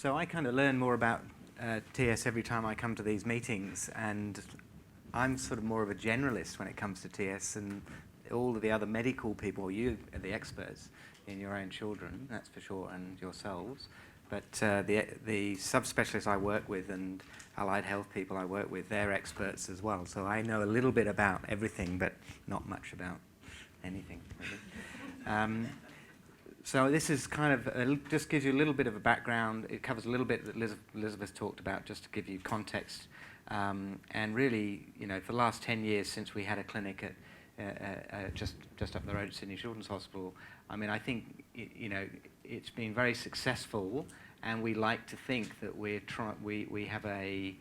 So I kind of learn more about TS every time I come to these meetings, and I'm sort of more of a generalist when it comes to TS, and all of the other medical people, you are the experts in your own children, that's for sure, and yourselves. But the subspecialists I work with and allied health people I work with, they're experts as well. So I know a little bit about everything, but not much about anything, really. So this is kind of, just gives you a little bit of a background. It covers a little bit that Elizabeth talked about, just to give you context. And really, you know, for the last 10 years since we had a clinic at just up the road at Sydney Children's Hospital, I mean, I think, you know, it's been very successful, and we like to think that we have a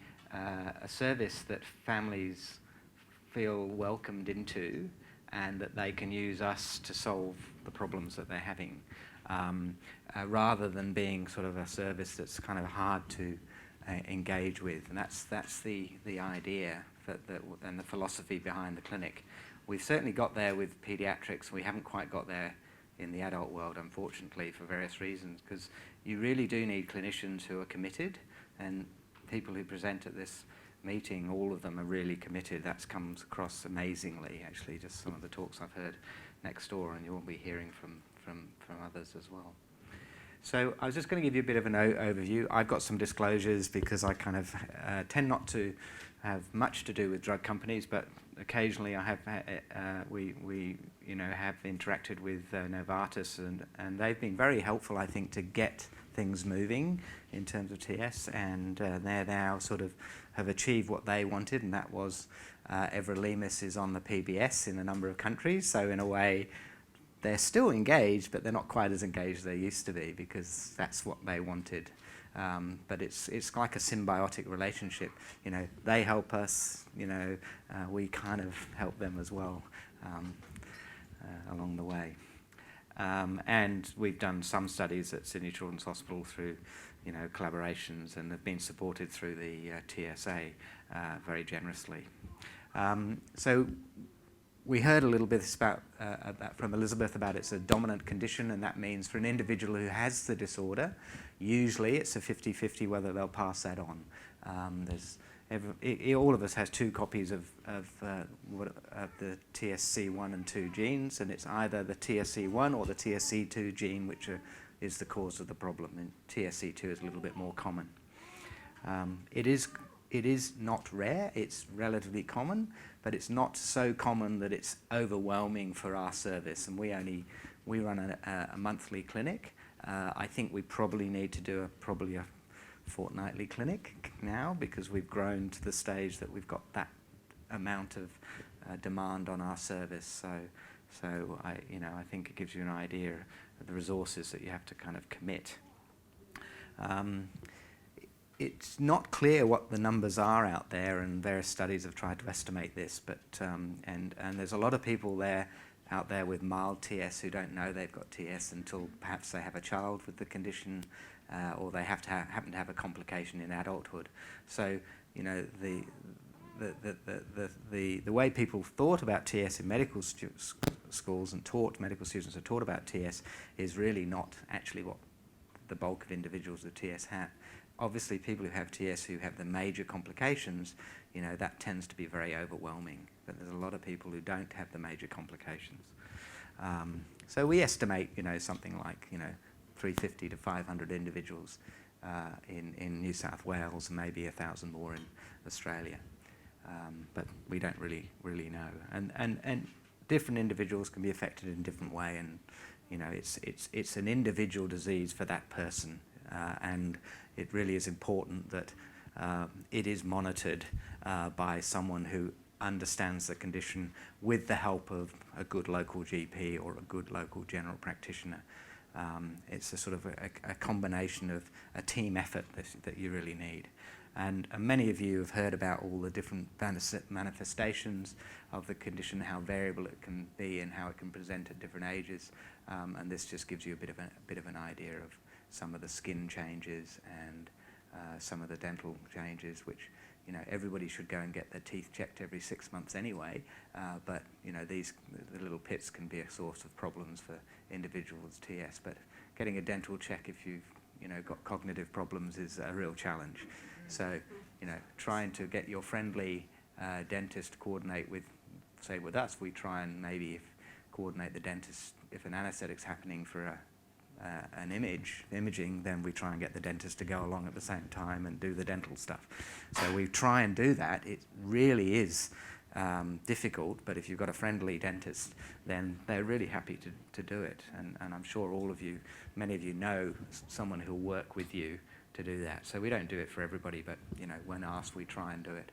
service that families feel welcomed into, and that they can use us to solve the problems that they're having, rather than being sort of a service that's kind of hard to engage with. And that's the idea and the philosophy behind the clinic. We've certainly got there with paediatrics. We haven't quite got there in the adult world, unfortunately, for various reasons, because you really do need clinicians who are committed, and people who present at this meeting, all of them are really committed. That comes across amazingly, actually, just some of the talks I've heard next door, and you'll be hearing from others as well. So I was just going to give you a bit of an overview. I've got some disclosures because I kind of tend not to have much to do with drug companies, but occasionally I have we you know have interacted with Novartis, and they've been very helpful, I think, to get things moving in terms of TS, and they're now sort of have achieved what they wanted, and that was everolimus is on the PBS in a number of countries. So in a way, they're still engaged, but they're not quite as engaged as they used to be, because that's what they wanted. But it's like a symbiotic relationship. You know, they help us. You know, we kind of help them as well along the way. And we've done some studies at Sydney Children's Hospital through, you know, collaborations, and have been supported through the TSA very generously. So we heard a little bit about from Elizabeth about it's a dominant condition, and that means for an individual who has the disorder, usually it's a 50-50 whether they'll pass that on. All of us has 2 copies of the TSC1 and 2 genes, and it's either the TSC1 or the TSC2 gene which is the cause of the problem, and TSC2 is a little bit more common. It is not rare, it's relatively common, but it's not so common that it's overwhelming for our service, and we run a monthly clinic. I think we probably need to do probably a fortnightly clinic now, because we've grown to the stage that we've got that amount of demand on our service. So I think it gives you an idea of the resources that you have to kind of commit. It's not clear what the numbers are out there, and various studies have tried to estimate this, but and there's a lot of people out there with mild TS who don't know they've got TS until perhaps they have a child with the condition, or they happen to have a complication in adulthood. So, you know, the way people thought about TS in medical schools and medical students are taught about TS is really not actually what the bulk of individuals with TS have. Obviously, people who have TS who have the major complications, you know, that tends to be very overwhelming. But there's a lot of people who don't have the major complications. So we estimate, you know, something like, you know, 350 to 500 individuals in New South Wales, and maybe 1,000 more in Australia. But we don't really know. And different individuals can be affected in a different way, and you know, it's an individual disease for that person, and it really is important that it is monitored by someone who understands the condition, with the help of a good local GP or a good local general practitioner. It's a sort of a combination of a team effort that you really need. And many of you have heard about all the different manifestations of the condition, how variable it can be and how it can present at different ages. And this just gives you a bit of an idea of some of the skin changes and some of the dental changes, which, you know, everybody should go and get their teeth checked every 6 months anyway. But you know, the little pits can be a source of problems for individuals with TS. But getting a dental check if you've got cognitive problems is a real challenge. So, trying to get your friendly dentist to coordinate with, say, with us, we try and maybe coordinate the dentist. If an anaesthetic's happening for an imaging, then we try and get the dentist to go along at the same time and do the dental stuff. So we try and do that. It really is difficult, but if you've got a friendly dentist, then they're really happy to do it. And I'm sure many of you know someone who'll work with you to do that. So we don't do it for everybody, but when asked, we try and do it.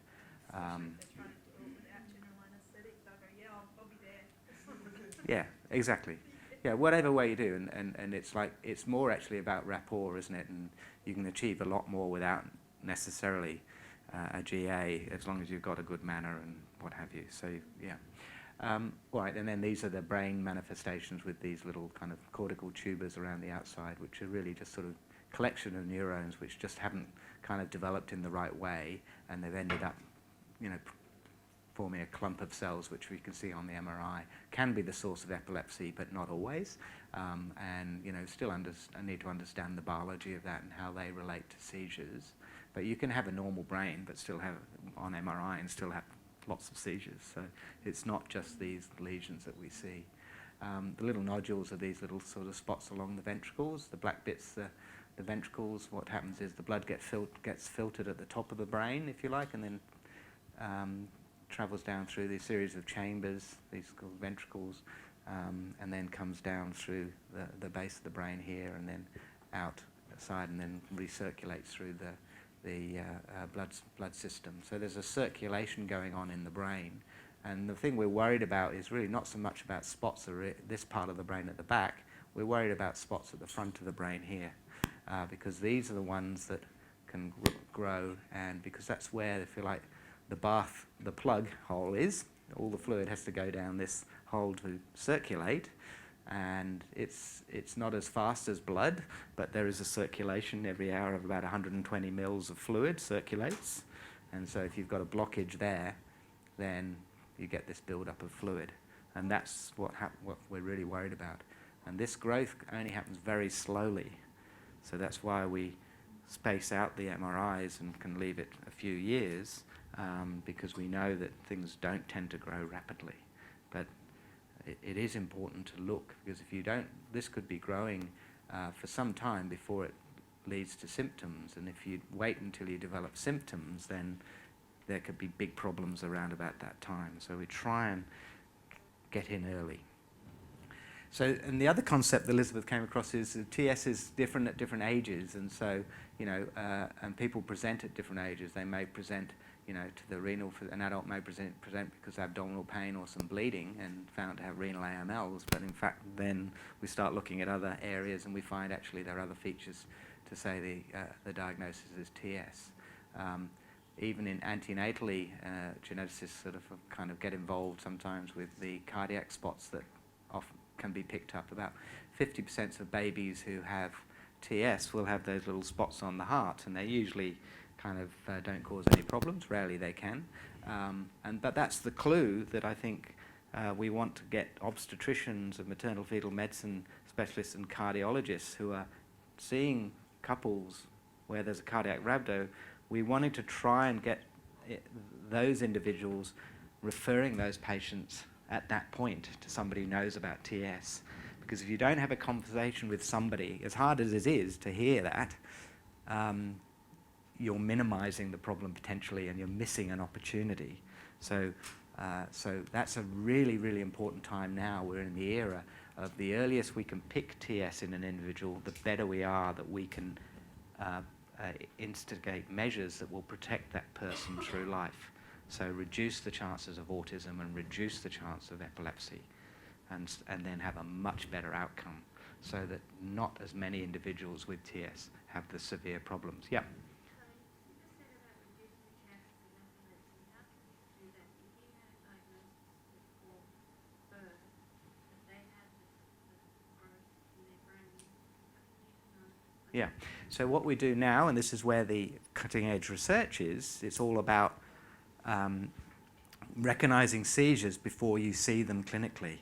Yeah, exactly. Yeah, whatever way you do, and it's more actually about rapport, isn't it? And you can achieve a lot more without necessarily a GA, as long as you've got a good manner and what have you. So yeah. Right, and then these are the brain manifestations with these little kind of cortical tubers around the outside, which are really just sort of collection of neurons which just haven't kind of developed in the right way, and they've ended up, forming a clump of cells, which we can see on the MRI. Can be the source of epilepsy, but not always. And still need to understand the biology of that and how they relate to seizures. But you can have a normal brain, but still have on MRI and still have lots of seizures. So it's not just these lesions that we see. The little nodules are these little sort of spots along the ventricles. The black bits, the ventricles. What happens is the blood gets filtered at the top of the brain, if you like, and then travels down through these series of chambers, these called ventricles, and then comes down through the base of the brain here, and then outside, and then recirculates through the blood system. So there's a circulation going on in the brain, and the thing we're worried about is really not so much about spots this part of the brain at the back. We're worried about spots at the front of the brain here, because these are the ones that can grow, and because that's where, if you like, the plug hole is. All the fluid has to go down this hole to circulate, and it's not as fast as blood, but there is a circulation every hour of about 120 mils of fluid circulates, and so if you've got a blockage there, then you get this build-up of fluid, and that's what we're really worried about. And this growth only happens very slowly, so that's why we space out the MRIs and can leave it a few years, because we know that things don't tend to grow rapidly. But it is important to look, because if you don't, this could be growing for some time before it leads to symptoms, and if you wait until you develop symptoms, then there could be big problems around about that time. So we try and get in early. So, and the other concept that Elizabeth came across is that TS is different at different ages, and so, and people present at different ages. They may present, to the renal, an adult may present because of abdominal pain or some bleeding and found to have renal AMLs, but in fact then we start looking at other areas and we find actually there are other features to say the diagnosis is TS. Even in antenatally, geneticists sort of kind of get involved sometimes with the cardiac spots that often can be picked up. About 50% of babies who have TS will have those little spots on the heart, and they usually kind of don't cause any problems. Rarely they can. But that's the clue that I think we want to get obstetricians and maternal fetal medicine specialists and cardiologists who are seeing couples where there's a cardiac rhabdo. We wanted to try and get those individuals referring those patients at that point to somebody who knows about TS. Because if you don't have a conversation with somebody, as hard as it is to hear that, you're minimizing the problem potentially and you're missing an opportunity. So that's a really, really important time now. We're in the era of the earliest we can pick TS in an individual, the better we are that we can instigate measures that will protect that person through life. So reduce the chances of autism and reduce the chance of epilepsy, and then have a much better outcome, so that not as many individuals with TS have the severe problems. Yeah. Yeah. So what we do now, and this is where the cutting-edge research is, it's all about recognizing seizures before you see them clinically.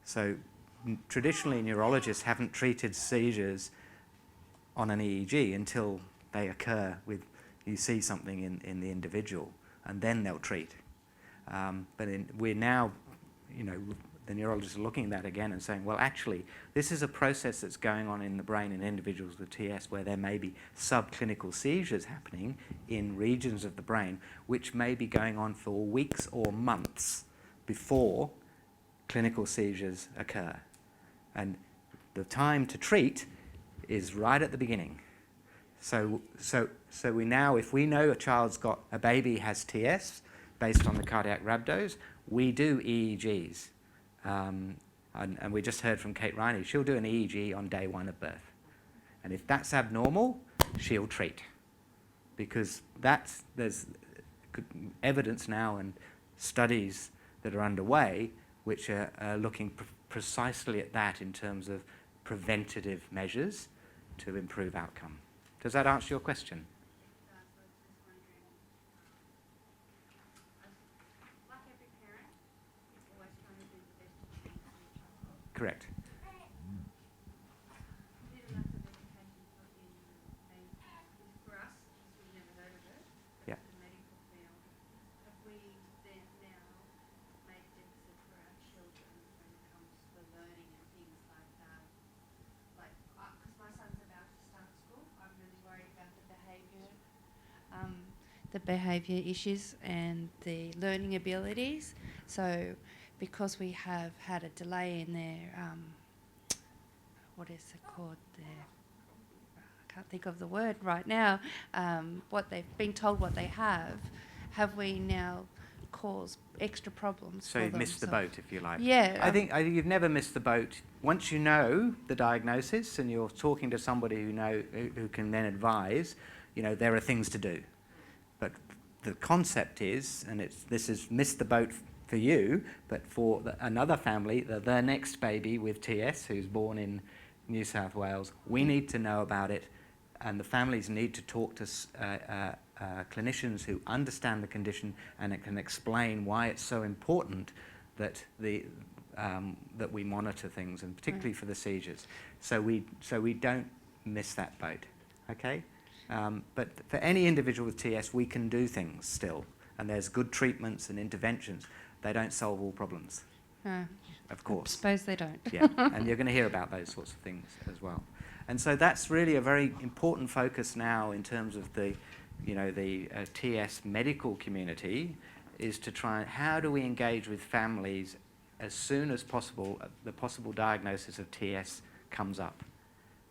So traditionally, neurologists haven't treated seizures on an EEG until they occur you see something in the individual, and then they'll treat. But we're now, the neurologists are looking at that again and saying, well, actually, this is a process that's going on in the brain in individuals with TS where there may be subclinical seizures happening in regions of the brain which may be going on for weeks or months before clinical seizures occur. And the time to treat is right at the beginning. So we now, if we know a baby has TS based on the cardiac rhabdos, we do EEGs. And we just heard from Kate Riney, she'll do an EEG on day 1 of birth. And if that's abnormal, she'll treat. Because there's evidence now and studies that are underway which are looking precisely at that in terms of preventative measures to improve outcome. Does that answer your question? Correct. Yeah. The behaviour issues and the learning abilities. So because we have had a delay in their, what is it called, I can't think of the word right now, what they've been told what they have we now caused extra problems So for you've them? missed the boat, if you like. Yeah. I think you've never missed the boat. Once you know the diagnosis and you're talking to somebody who can then advise, there are things to do. But the concept is, and this is missed the boat for you, but for another family, their next baby with TS who's born in New South Wales, we need to know about it, and the families need to talk to clinicians who understand the condition and it can explain why it's so important that that we monitor things, and particularly for the seizures. So we don't miss that boat, okay? But for any individual with TS, we can do things still, and there's good treatments and interventions. They don't solve all problems, of course. I suppose they don't. Yeah, and you're going to hear about those sorts of things as well. And so that's really a very important focus now in terms of the TS medical community, is to try and how do we engage with families as soon as possible, the possible diagnosis of TS comes up,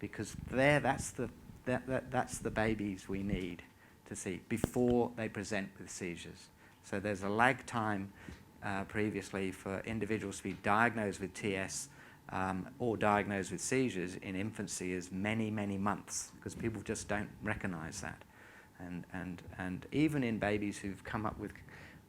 because that's the babies we need to see before they present with seizures. So there's a lag time previously for individuals to be diagnosed with TS or diagnosed with seizures in infancy is many, many months, because people just don't recognize that. And even in babies who've come up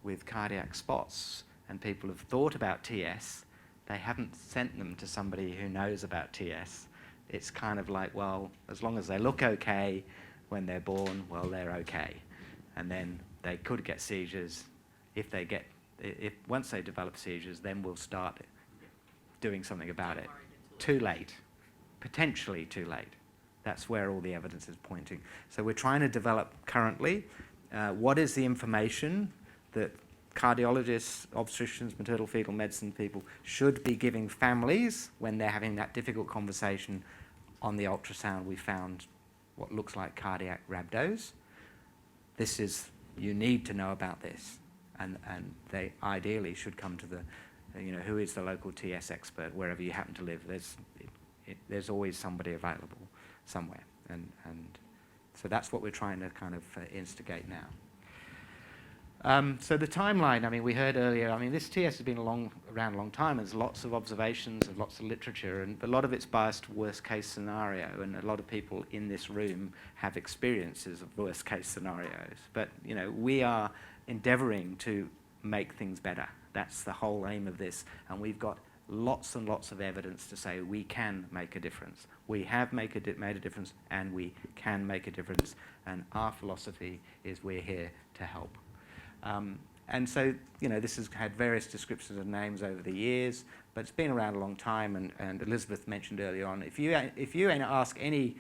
with cardiac spots and people have thought about TS, they haven't sent them to somebody who knows about TS. It's kind of like, well, as long as they look okay when they're born, well, they're okay. And then they could get seizures. Once they develop seizures, then we'll start doing something about it. Too late. Potentially too late. That's where all the evidence is pointing. So we're trying to develop currently what is the information that cardiologists, obstetricians, maternal fetal medicine people should be giving families when they're having that difficult conversation. On the ultrasound, we found what looks like cardiac rhabdos. You need to know about this. And they ideally should come to who is the local TS expert wherever you happen to live. There's always somebody available somewhere. And so that's what we're trying to kind of instigate now. So the timeline, we heard earlier, this TS has been around a long time. There's lots of observations and lots of literature, and a lot of it's biased to worst case scenario, and a lot of people in this room have experiences of worst case scenarios. But, we are endeavoring to make things better. That's the whole aim of this, and we've got lots and lots of evidence to say we can make a difference. We have made a difference, and we can make a difference, and our philosophy is we're here to help. And so, this has had various descriptions of names over the years, but it's been around a long time, and Elizabeth mentioned earlier on, if you ask any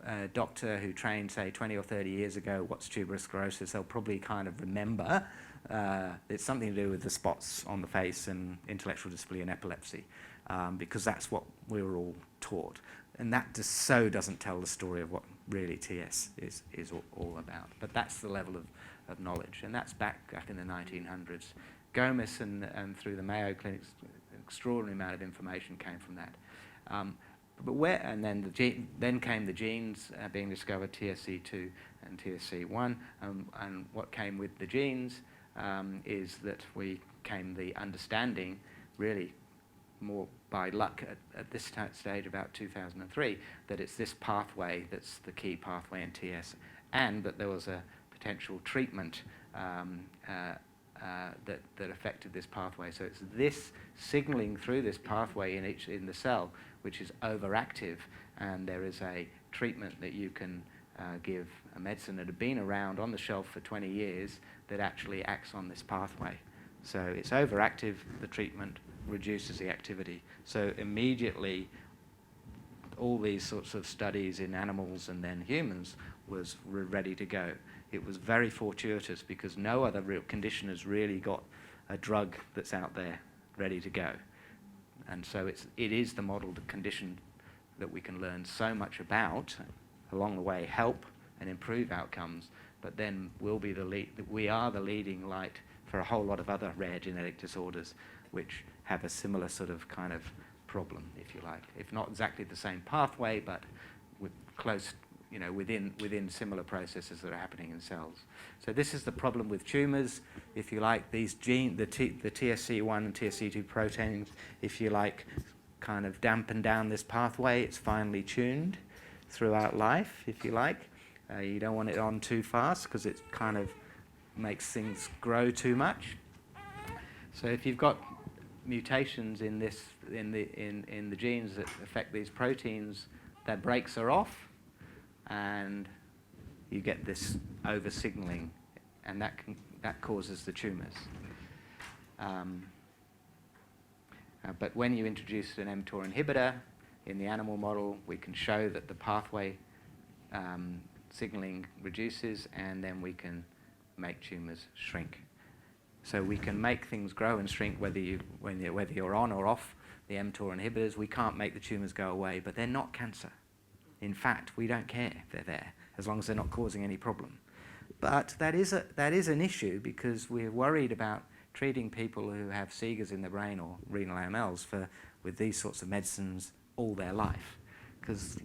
a doctor who trained, say, 20 or 30 years ago, what's tuberous sclerosis, they'll probably kind of remember it's something to do with the spots on the face and intellectual disability and epilepsy, because that's what we were all taught. And that just so doesn't tell the story of what really TS is all about. But that's the level of knowledge, and that's back in the 1900s. Gomez and through the Mayo Clinics, an extraordinary amount of information came from that. And then came the genes being discovered, TSC2 and TSC1, and what came with the genes is that we came the understanding, really more by luck at this stage, about 2003, that it's this pathway that's the key pathway in TS, and that there was a potential treatment that affected this pathway. So it's this signaling through this pathway in the cell which is overactive, and there is a treatment that you can give, a medicine that had been around on the shelf for 20 years that actually acts on this pathway. So it's overactive, the treatment reduces the activity. So immediately all these sorts of studies in animals and then humans were ready to go. It was very fortuitous because no other real condition has really got a drug that's out there ready to go. And so it is the modelled condition that we can learn so much about, along the way help and improve outcomes, but then we are the leading light for a whole lot of other rare genetic disorders which have a similar sort of kind of problem, if you like. If not exactly the same pathway, but with close, within similar processes that are happening in cells. So this is the problem with tumours, if you like. These the TSC1 and TSC2 proteins, if you like, kind of dampen down this pathway. It's finely tuned throughout life, if you like. You don't want it on too fast because it kind of makes things grow too much. So if you've got mutations in the genes that affect these proteins, their brakes are off, and you get this over signaling, and that causes the tumours. But when you introduce an mTOR inhibitor in the animal model, we can show that the pathway signaling reduces, and then we can make tumours shrink. So we can make things grow and shrink whether you're on or off the mTOR inhibitors. We can't make the tumours go away, but they're not cancer. In fact, we don't care if they're there, as long as they're not causing any problem. But that is an issue because we're worried about treating people who have SIGAs in the brain or renal AMLs with these sorts of medicines all their life, because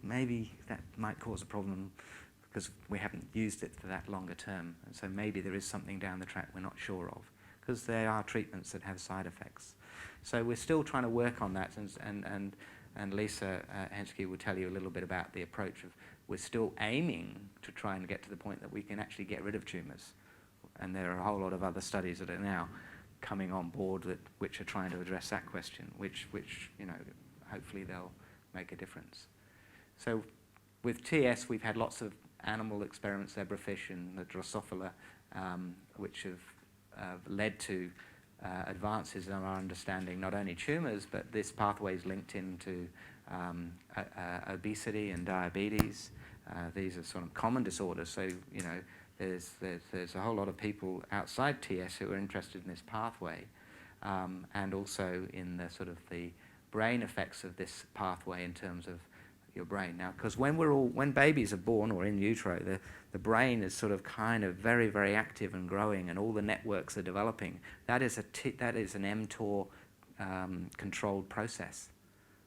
maybe that might cause a problem because we haven't used it for that longer term. And so maybe there is something down the track we're not sure of, because there are treatments that have side effects. So we're still trying to work on that, and Lisa Henschke will tell you a little bit about the approach of we're still aiming to try and get to the point that we can actually get rid of tumours. And there are a whole lot of other studies that are now coming on board which are trying to address that question, which hopefully they'll make a difference. So with TS, we've had lots of animal experiments, zebrafish and the Drosophila, which have led to advances in our understanding not only tumours, but this pathway is linked into obesity and diabetes. These are sort of common disorders, so there's a whole lot of people outside TS who are interested in this pathway, and also in the sort of the brain effects of this pathway in terms of your brain. Now, because when babies are born or in utero, the brain is sort of kind of very, very active and growing, and all the networks are developing. That is an mTOR controlled process.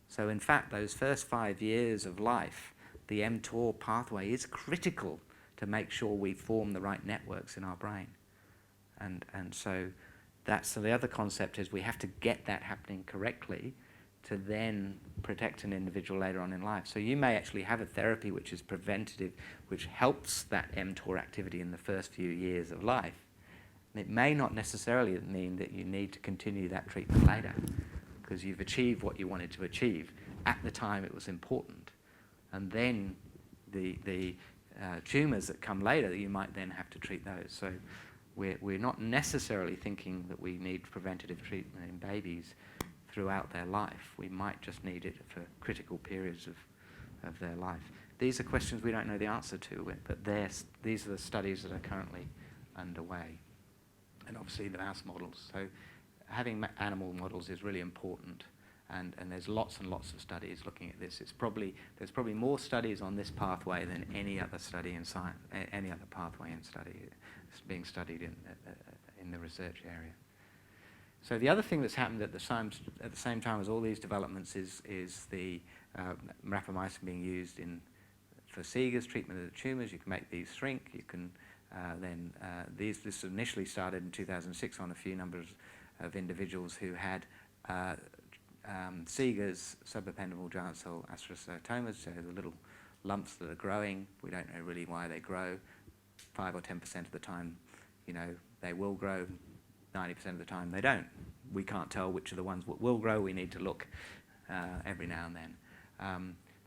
So in fact, those first 5 years of life, the mTOR pathway is critical to make sure we form the right networks in our brain. And so that's the other concept, is we have to get that happening correctly to then protect an individual later on in life. So you may actually have a therapy which is preventative, which helps that mTOR activity in the first few years of life. And it may not necessarily mean that you need to continue that treatment later, because you've achieved what you wanted to achieve at the time it was important. And then the tumours that come later, you might then have to treat those. So we're not necessarily thinking that we need preventative treatment in babies throughout their life. We might just need it for critical periods of their life. these are questions we don't know the answer to, but these are the studies that are currently underway. And obviously the mouse models. So having animal models is really important. And there's lots and lots of studies looking at this. There's probably more studies on this pathway than any other study in science, any other pathway in study being studied in the research area. So the other thing that's happened at the same time as all these developments is the rapamycin being used for SIGA's treatment of the tumours. You can make these shrink. You can this initially started in 2006 on a few numbers of individuals who had SIGA's, subependymal giant cell astrocytomas, so the little lumps that are growing. We don't know really why they grow. 5 or 10% of the time, they will grow. 90% of the time they don't. We can't tell which of the ones will grow. We need to look every now and then.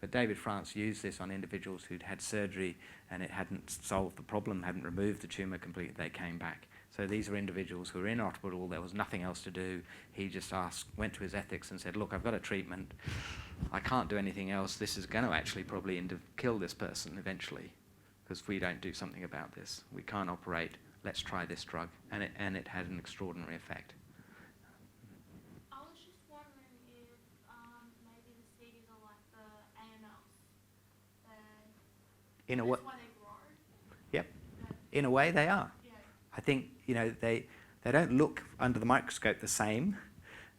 But David France used this on individuals who'd had surgery and it hadn't solved the problem, hadn't removed the tumour completely. They came back. So these are individuals who were in hospital, there was nothing else to do. He just went to his ethics and said, look, I've got a treatment. I can't do anything else. This is going to actually probably kill this person eventually because if we don't do something about this. We can't operate. Let's try this drug. And it had an extraordinary effect. I was just wondering if maybe the seeds are like the AMLs. In a way, that's why they grow. yep. In a way, they are. Yeah. I think they don't look under the microscope the same,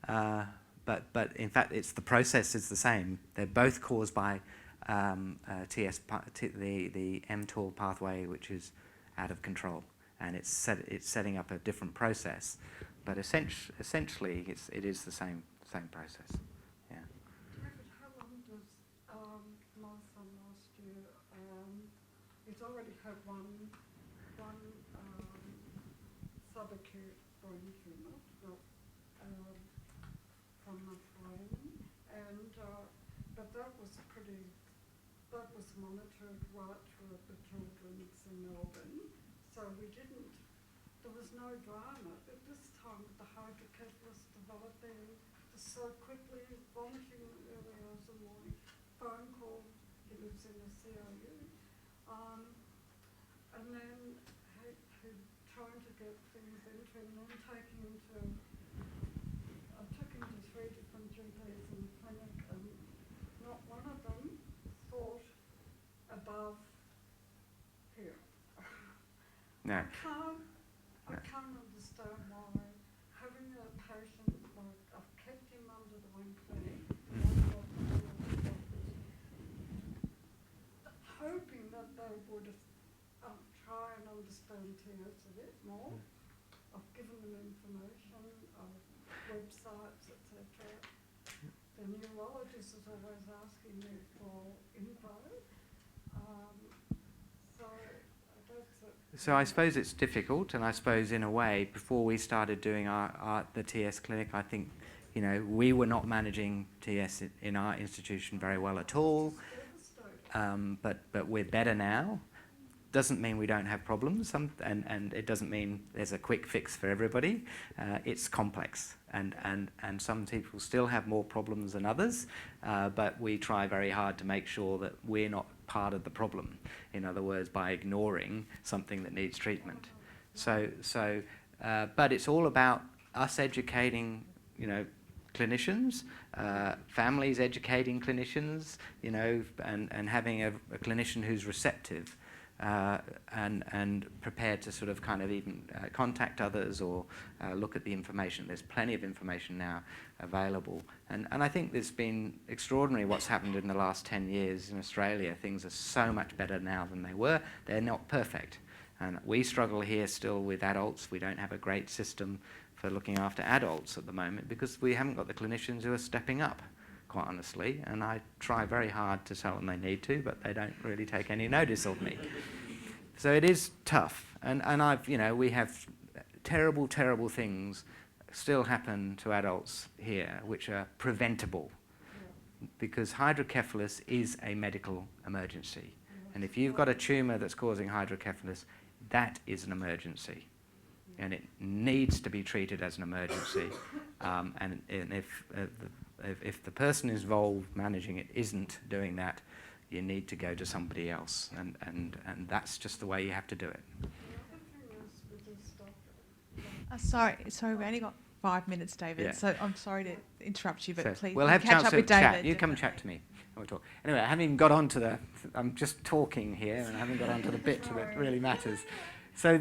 but in fact the process is the same. They're both caused by the mTOR pathway, which is out of control, and it's setting up a different process, but essentially it is the same process. Yeah. David, how long does my son last year? He's already had one subacute brain tumour from the brain, and but that was monitored right through at the Children's in Melbourne. So there was no drama. But this time with the hydrocephalus developing so quickly, vomiting in the early hours of the morning, phone call, he lives in the CIU, and then he trying to get things into him, and then I took him to 3 different GPs in the clinic, and not one of them thought above here. No. I can't understand why having a patient like I've kept him under the one clinic, hoping that they would try and understand TS a bit more. I've given them information, websites, etc. The neurologist is always asking me for info. So I suppose it's difficult, and I suppose in a way, before we started doing the TS clinic, I think, we were not managing TS in our institution very well at all. But we're better now. Doesn't mean we don't have problems, and it doesn't mean there's a quick fix for everybody. It's complex, and some people still have more problems than others, but we try very hard to make sure that we're not part of the problem. In other words, by ignoring something that needs treatment. But it's all about us educating, clinicians, families educating clinicians, and having a clinician who's receptive and prepared to sort of kind of even contact others or look at the information. There's plenty of information now available. And I think it's been extraordinary what's happened in the last 10 years in Australia. Things are so much better now than they were. They're not perfect. And we struggle here still with adults. We don't have a great system for looking after adults at the moment because we haven't got the clinicians who are stepping up, quite honestly. And I try very hard to tell them they need to, but they don't really take any notice of me. So it is tough. And we have terrible, terrible things still happen to adults here, which are preventable. Because hydrocephalus is a medical emergency. And if you've got a tumour that's causing hydrocephalus, that is an emergency. And it needs to be treated as an emergency. And if the person involved managing it isn't doing that, you need to go to somebody else, and that's just the way you have to do it. The other thing is with this doctor. Sorry, we only got 5 minutes, David. Yeah. So I'm sorry to interrupt you, but So please we'll have a catch chance up to with chat. David. You come and chat to me. And we'll talk. Anyway, I haven't even got on to the. I'm just talking here, and I haven't got on to the bit that really matters. So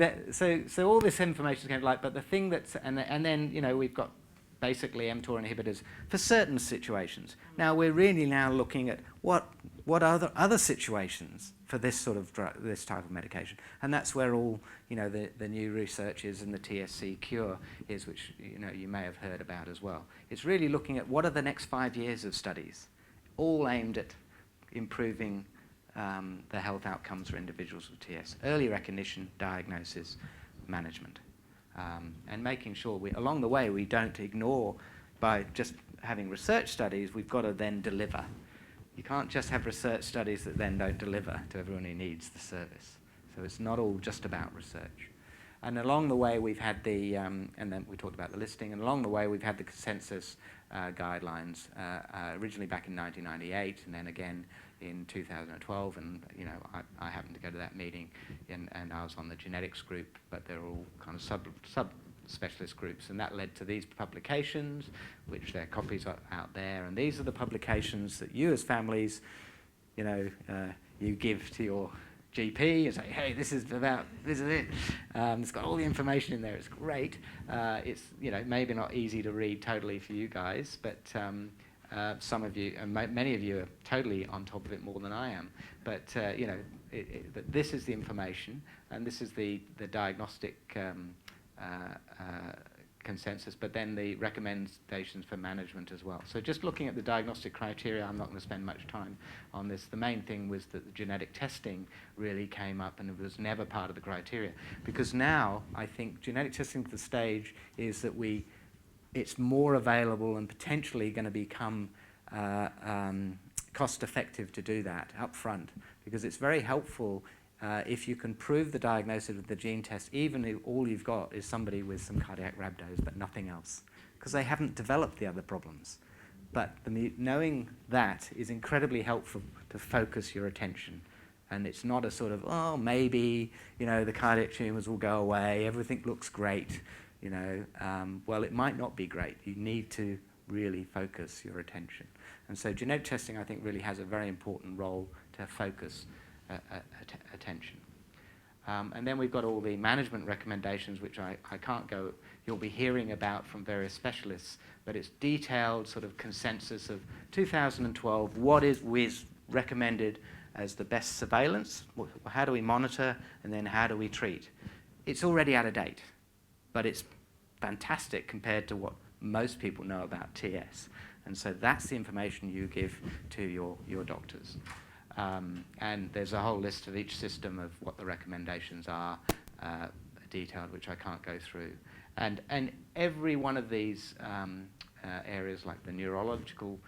all this information is kind of like, but the thing that's, and then we've got basically mTOR inhibitors for certain situations. Now we're really now looking at what other situations for this sort of this type of medication, and that's where all the new research is, and the TSC cure is, which you may have heard about as well. It's really looking at what are the next 5 years of studies, all aimed at improving the health outcomes for individuals with TS, early recognition, diagnosis, management, and making sure along the way we don't ignore by just having research studies. We've got to then deliver. You can't just have research studies that then don't deliver to everyone who needs the service. So it's not all just about research. And along the way we've had and then we talked about the listing, and along the way we've had the consensus guidelines, originally back in 1998, and then again in 2012, and I happened to go to that meeting, and I was on the genetics group, but they're all kind of sub-specialist groups, and that led to these publications, which their copies are out there, and these are the publications that you as families, you give to your GP and say, hey, this is it. It's got all the information in there. It's great. It's maybe not easy to read totally for you guys, but some of you, and many of you, are totally on top of it more than I am. But but this is the information, and this is the diagnostic consensus, but then the recommendations for management as well. So just looking at the diagnostic criteria, I'm not going to spend much time on this. The main thing was that the genetic testing really came up, and it was never part of the criteria. Because now, I think genetic testing to the stage is that it's more available and potentially going to become cost effective to do that up front, because it's very helpful if you can prove the diagnosis with the gene test, even if all you've got is somebody with some cardiac rhabdos but nothing else, because they haven't developed the other problems. But knowing that is incredibly helpful to focus your attention. And it's not a sort of, oh, maybe, the cardiac tumours will go away, everything looks great, well, it might not be great. You need to really focus your attention. And so genetic testing, I think, really has a very important role to focus attention. And then we've got all the management recommendations, which I can't go, you'll be hearing about from various specialists, but it's detailed sort of consensus of 2012, what is recommended as the best surveillance, how do we monitor, and then how do we treat. It's already out of date, but it's fantastic compared to what most people know about TS. And so that's the information you give to your doctors. And there's a whole list of each system of what the recommendations are, detailed, which I can't go through. And every one of these areas, like the neurological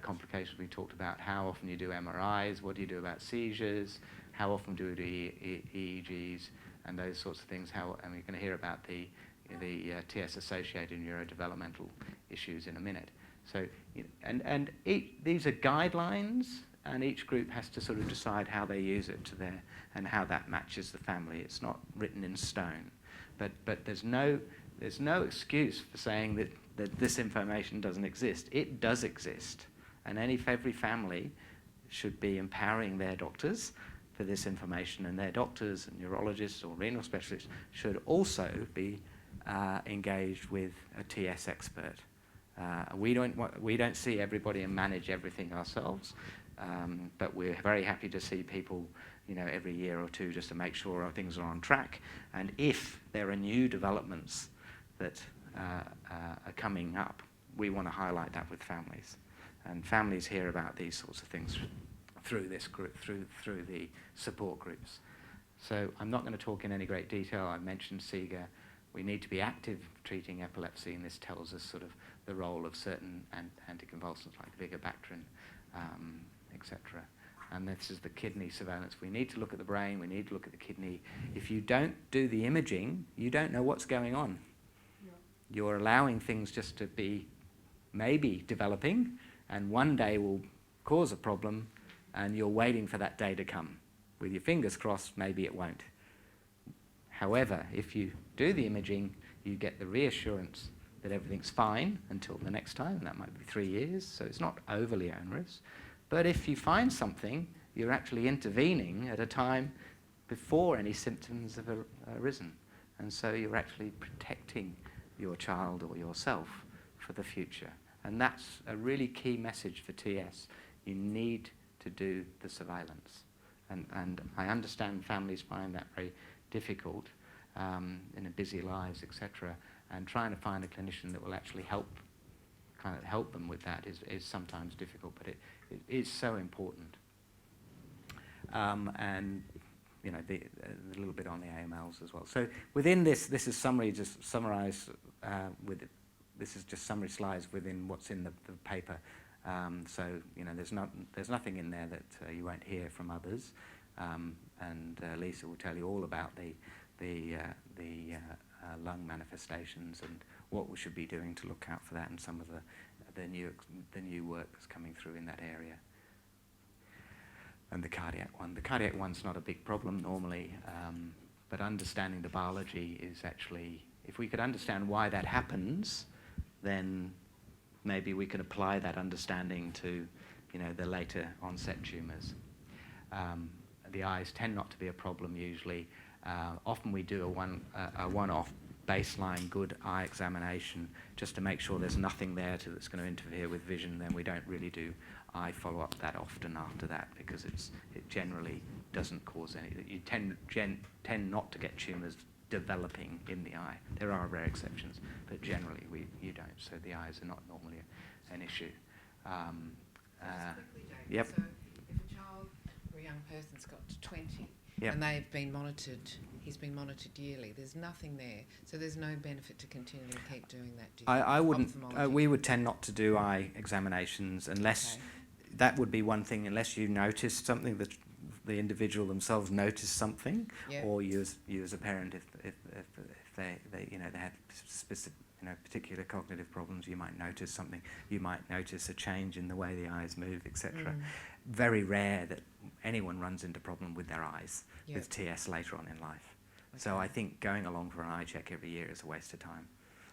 complications we talked about, how often you do MRIs, what do you do about seizures, how often do you do EEGs, and those sorts of things. And we're going to hear about the TS-associated neurodevelopmental issues in a minute. So, these are guidelines, and each group has to sort of decide how they use it and how that matches the family. It's not written in stone, but there's no excuse for saying that this information doesn't exist. It does exist, and every family should be empowering their doctors for this information, and their doctors and neurologists or renal specialists should also be engaged with a TS expert. We don't see everybody and manage everything ourselves, but we're very happy to see people, every year or two, just to make sure our things are on track. And if there are new developments that are coming up, we want to highlight that with families. And families hear about these sorts of things through this group, through the support groups. So I'm not going to talk in any great detail. I mentioned SIGA. We need to be active treating epilepsy, and this tells us sort of the role of certain anticonvulsants like vigabactrin, etc. And this is the kidney surveillance. We need to look at the brain, we need to look at the kidney. If you don't do the imaging, you don't know what's going on. Yeah. You're allowing things just to be maybe developing, and one day will cause a problem, and you're waiting for that day to come. With your fingers crossed, maybe it won't. However, if you do the imaging, you get the reassurance that everything's fine until the next time, and that might be 3 years, so it's not overly onerous. But if you find something, you're actually intervening at a time before any symptoms have arisen. And so you're actually protecting your child or yourself for the future. And that's a really key message for TS. You need to do the surveillance. And I understand families find that very difficult in their busy lives, etc. And trying to find a clinician that will actually help them with that is sometimes difficult, but it is so important. And you know, a little bit on the AMLs as well. So within this is summary, just summarised this is just summary slides within what's in the paper. So you know, there's nothing in there that you won't hear from others. And Lisa will tell you all about the lung manifestations and what we should be doing to look out for that, and some of the new work that's coming through in that area. And the cardiac one. The cardiac one's not a big problem normally, but understanding the biology is actually, if we could understand why that happens, then maybe we can apply that understanding to, you know, the later onset tumours. The eyes tend not to be a problem usually. Often we do a one-off baseline good eye examination just to make sure there's nothing there that's going to interfere with vision. Then we don't really do eye follow-up that often after that, because it generally doesn't cause any. You tend not to get tumours developing in the eye. There are rare exceptions, but generally you don't. So the eyes are not normally an issue. Just quickly, David. Yep. So if a child or a young person's got to 20 Yep. and they've been monitored, he's been monitored yearly, there's nothing there. So there's no benefit to continually keep doing that, do you? I wouldn't. Ophthalmology. We would tend not to do eye examinations unless that would be one thing. Unless you notice something, that the individual themselves notice something, Yep. or you as a parent, if they you know, they have specific, you know, particular cognitive problems, you might notice something. You might notice a change in the way the eyes move, etc. Very rare that anyone runs into problem with their eyes with TS later on in life. So I think going along for an eye check every year is a waste of time.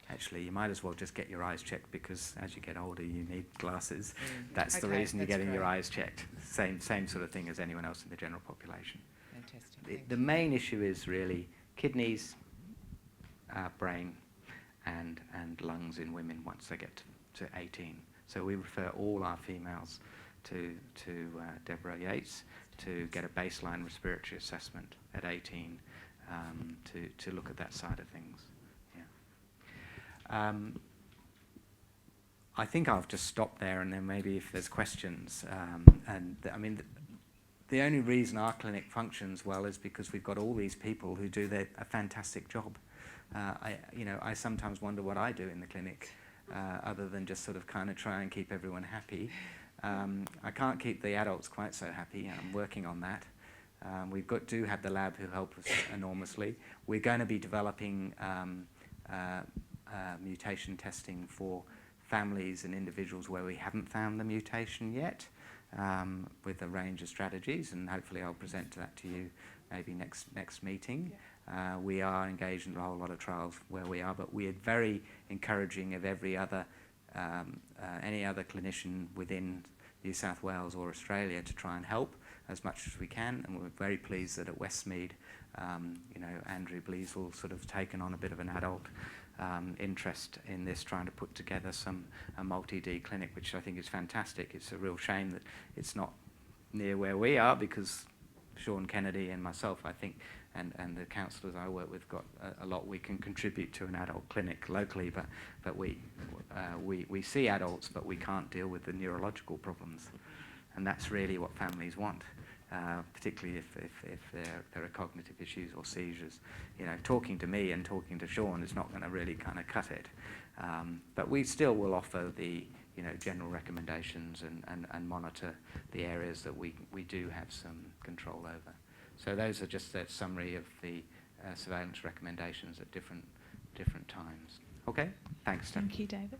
Actually, you might as well just get your eyes checked, because as you get older, you need glasses. That's the reason you're getting your eyes checked. Same sort of thing as anyone else in the general population. Fantastic. The main issue is really kidneys, brain, and lungs in women once they get to 18. So we refer all our females to Deborah Yates to get a baseline respiratory assessment at 18 to look at that side of things. I think I'll just stop there, and then maybe if there's questions. I mean, the only reason our clinic functions well is because we've got all these people who do a fantastic job. I sometimes wonder what I do in the clinic, other than just sort of kind of try and keep everyone happy. I can't keep the adults quite so happy. I'm working on that. We've do have the lab who help us enormously. We're going to be developing mutation testing for families and individuals where we haven't found the mutation yet, with a range of strategies, and hopefully I'll present that to you maybe next meeting. We are engaged in a whole lot of trials where we are, but we are very encouraging of any other clinician within New South Wales or Australia to try and help as much as we can, and we're very pleased that at Westmead, Andrew Bleasel sort of taken on a bit of an adult interest in this, trying to put together a multi-D clinic, which I think is fantastic. It's a real shame that it's not near where we are, because Sean Kennedy and myself, I think, and the counsellors I work with, got a lot we can contribute to an adult clinic locally, but we see adults, but we can't deal with the neurological problems, and that's really what families want. Particularly if there are cognitive issues or seizures. Talking to me and talking to Sean is not going to really kind of cut it. But we still will offer the general recommendations and monitor the areas that we do have some control over. So those are just a summary of the surveillance recommendations at different times. Okay, thanks, Steph. Thank you, David.